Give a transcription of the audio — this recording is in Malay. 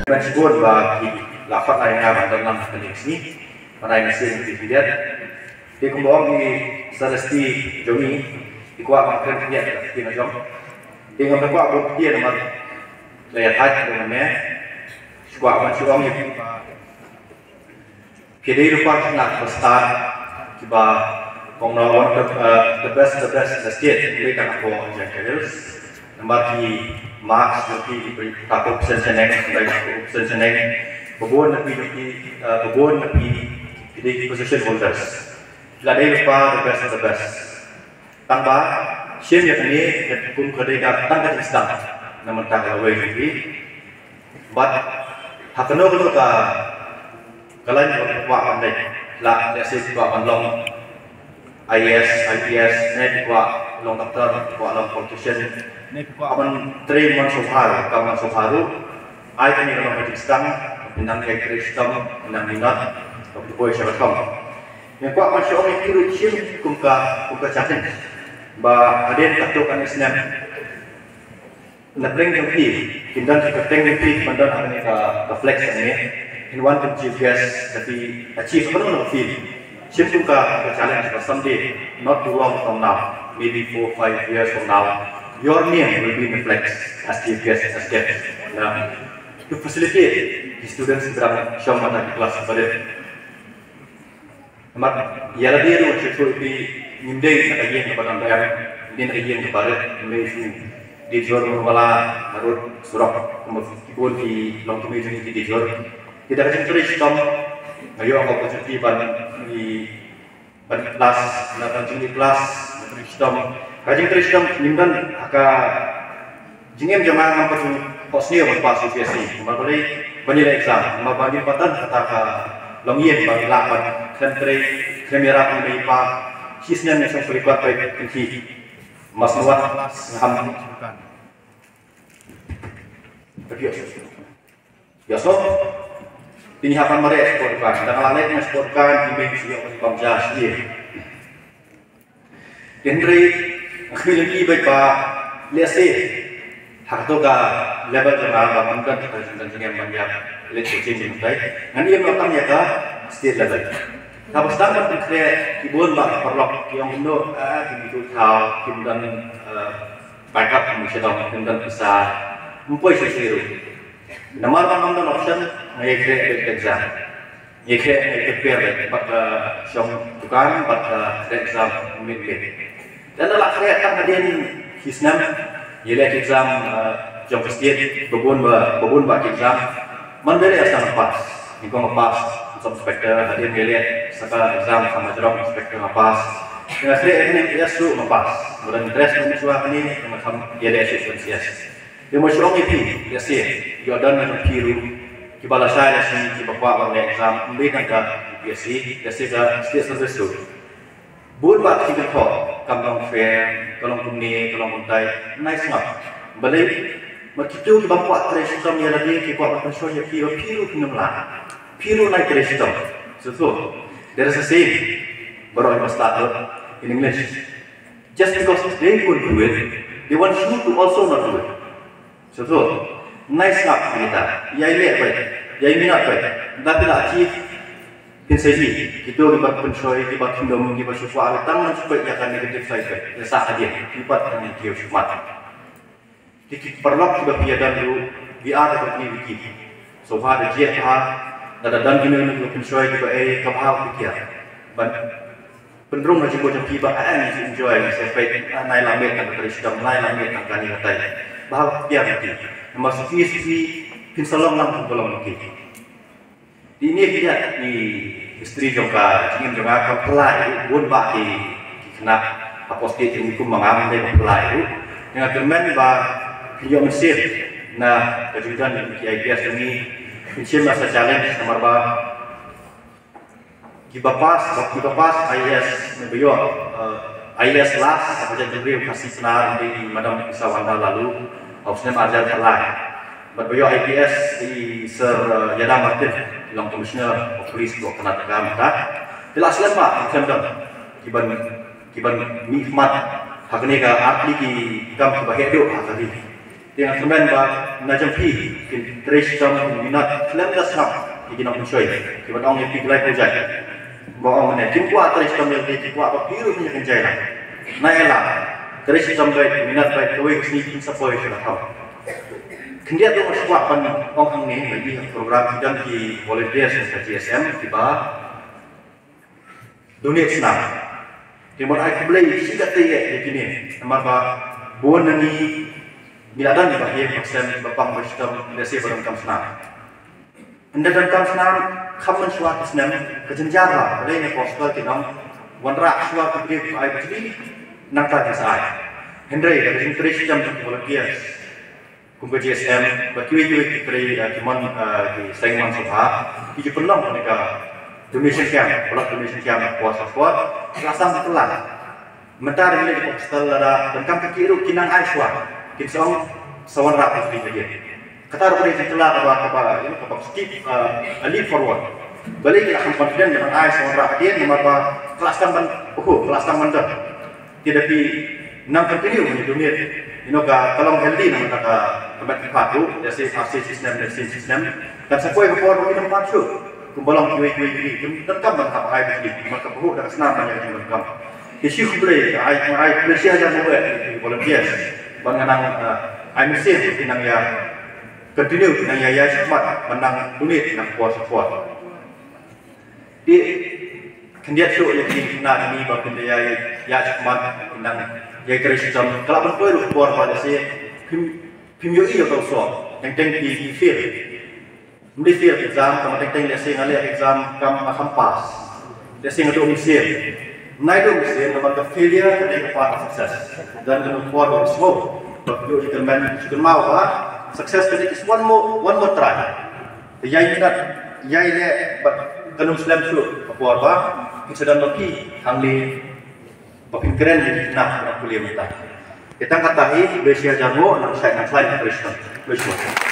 Meskipun bagi lapat lain yang dalam koneksi, mana yang masih dilihat, dia kembali di saresti jomi, dikuat makan dia di najam, dia ngambil kuat dia nama layar hati dengan dia, kuat macam orang yang kita lupa nak besar, kita kongnawan the best the state mereka nak bawa jangkauan. Nomor di marks lebih takut senseneng, baik senseneng, babon lebih di position holders. Ladai lupa the best. Tanpa siapa yang ini pun kerja tanpa instan, namun tak awal lagi. But hakno kalau kalian buat pandai, lah biasa buat pandang IAS, IPS, net buat long doktor, buat long politician. Aman 3 months of haru, kawan soharu, ay kami naman majistan, minang ekristam, minang minat, waktu boy siya kamu. Yang kuat masih orang itu rutin kumka cacing, bah ada yang katakan Islam, nak bring jumpi, kindan kita bring jumpi, mandan akan kita flex ini, in one to GPS, tapi achieve apa nak feel, siapa kumka challenge someday, not too long from now, maybe 4-5 years from now. Your name will be in the flex as GPS as guest. Now, to facilitate the students berapa show mata di kelas pada, amat ya lebih ada waktu itu di nyindai kajian kepada anda yang ini kajian kepada Malaysia di Johor Mala harus surat kemudian di long community di Johor tidak kajian tulis tom, ayo aku opportunity di kelas, nak kajian di kelas tulis tom. Kajian Krishna nimdan aka jingem jamaah ngampus posnya berpas UPSC, kembali banyak exam, bagi patan kata ka longien bagi lapan, kremera pun pa, hisnya yang berikuat baik kunci, mas nuat ham, biasa, ini hapan mereka eksporkan, dan lain eksporkan email siapa di pamjas dia, Henry Kembali baik pak, lihat sih, hak tu ka level jemaah bangun kita jangan banyak lihat change baik. Nanti yang pertama ya ka state level. Tapi sekarang kita kira kibun bak perlok yang indo, begitu tahu kemudian backup mesti dong kemudian bisa mempunyai sesuatu. Nomor bangun option, saya kira exam. Saya kira prepare pada siang tukang pada exam mid. Dan dalam kereta hadian hisnam, ialah exam jom pestian babon exam, mandiri asal lepas, nikong lepas, inspektor hadian ialah saka exam sama jerong inspektor lepas, dengan kereta ini ia su lepas, kemudian dress mencuah ini macam ialah esensias. Dia macam orang itu, dia sih, Jordan macam biru, kibala saya sih, kibawa orang exam, mereka kan biasa, dia sih kan state service tu. Buat bak kita kau, kampung fair, kalong kumni, kalong muntai, nice ngap. Balik, merkitu kita buat kreatif yang lagi kita buat macam ya piru penumlah, piru naik kreatif. So, there is a saying, baru kita start in English. Just because they could do it, they want you to also not do it. So, nice ngap kita, ya ini apa? Ya ini apa? Tapi tak achieve. Pinsaji, itu libat pensoi, libat hindom, libat syufah, tangan supaya akan negatif side, sah aja, libat yang dia syufat. Dikit perlok sudah piada dulu, biar dapat ni wiki. So far ada jiat ada dan gini untuk pensoi libat kabah pikir. Penderung macam macam tiba, ni enjoy, sampai naik lambat tak teristirahat, naik lambat tak kani katai. Bahal dia nanti, masuk isi pinsalong lang pun mungkin. Ini dia di istri jongka, ingin jongka kepelai, buat baki kena apostil yang hukum mengambil kepelai. Dengan teman bah dia Mesir, nah kejutan di IPS ini Mesir masa challenge nomor bah kita pas IAS nebio IAS last apa jadi beliau kasih senar di Madam Isawanda lalu harusnya ajar kepelai. Berbagai IPS di Sir Yada Martin, Long Commissioner of Police Blok Karnataka, maka jelas pak, kiban nikmat, hak ni ka atli ki kam kebahagiaan hak tadi. Dengan semen ba najampi kin tres jam minat klem das nam igina mencoy kibat ong yang piglai project ba ong ne kim kwa tres jam yang ki kwa ba biru punya kenjai lah na ela tres jam bai minat bai koi sni kin sapoi sila thau kendia tu mas kwa pan ong ang ne bagi program bidang ki volunteers sa GSM ki ba dunia senang kibat ai kublai sikat te ye kini amar ba bon nani biladan di bahaya persen bapang bersama lesi berangkam senam. Anda berangkam senam kamu suatu senam kejenjara. Oleh ini postal kita wanrak suatu begini air begini nangka jasai. Hendrai dari sini jam volunteers kumpul GSM bagi kiman di Saingan Sofa. Ini penuh mereka donation camp, pelak donation camp puasa kelasam telah. Mentari ini di postal ada berangkam kekiru kinang aiswa. Kisah sawan rapat di bagian. Kata orang itu telah apa skip leap forward. Balik kita akan confident dengan ayat sawan rapat dia di mana kelas taman dah. Tidak di enam continue di dunia. Kalau healthy nama kata tempat padu, dari RC sistem dan sepoi keluar minum pacu. Kumbalang kue tentang apa ayat begini. Maka buku dan senam banyak yang berkam. Isu boleh ayat Malaysia aja boleh volunteers. Mengenang IMC tinang ya continue tinang ya semat menang dunia tinang puas di kendiat show yang kena ini bahagian ya semat tinang ya kerajaan kalau berkuat keluar pada si PMUI atau so yang di field di field exam kamu teng lesi ngalih exam kamu hampas lesi ngadu misil naik misil nama failure ketika part sukses dan keluar dari semua. But you can mau success ketika one more try. Yai minat yai le kanum slam shoot keluar ba kita dan bagi hangli bapin keren jadi nak kuliah kita. Kita katahi Malaysia jago nak saya nak selain Kristen.